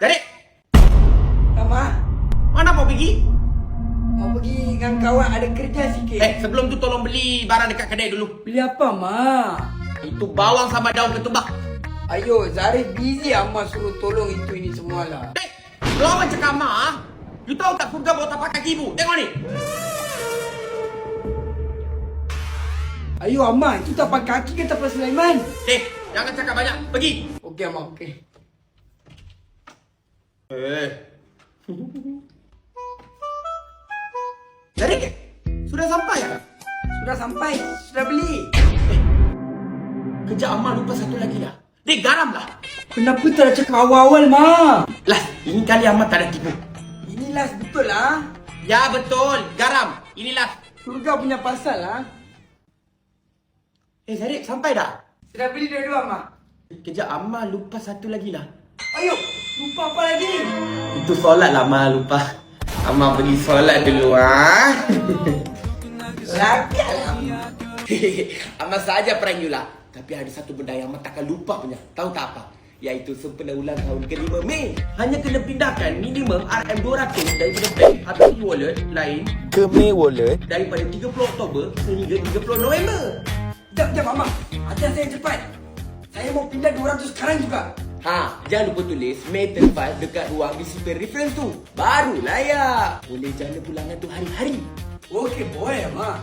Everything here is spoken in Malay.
Jadi, Ama, mana mau pergi? mau pergi dengan kawan ada kerja sikit. Sebelum tu tolong beli barang dekat kedai dulu. Beli apa, Ma? Itu bawang sama daun ketumbak. Ayo, Zarif busy Amma suruh tolong itu ini semualah. Kalau awak cakap mak, you tahu tak surga bawah tapak kaki ibu? Tengok ni. Ayo, Amma, itu tapak kaki ke tapak Sulaiman? Jangan cakap banyak. Pergi. Okey, Amma, okey. Jadi, sudah sampai ya? Sudah sampai, sudah beli. Kerja amal lupa satu lagi dah. Garam lah. Kenapa tak nak cakap awal-awal, Ma? Lah, ini kali amal tak ada tipu. Inilah betul lah. Ya betul, garam. Inilah. Surga punya pasal lah. Zarik, sampai dah? Sudah beli dua-dua, Ma. Kerja amal lupa satu lagi lah. Ayo, lupa apa lagi? Itu solat lah, amal lupa. Amal pergi solat dulu, Lakal, Amal saja prank you lah. Tapi ada satu benda yang Amal takkan lupa punya. Tahu tak apa? Iaitu sempena ulang tahun ke-5 Mei. Hanya kena pindahkan minimum RM200 daripada bank atau e-wallet lain ke May Wallet daripada 30 Oktober sehingga 30 November. Jap, Mama. Ajar saya cepat. Saya mau pindah 200 sekarang juga. Jangan lupa tulis May 35 dekat ruang disiplin reference tu. Barulah ya. Boleh jana pulangan tu hari-hari. Okey, boleh, Ma.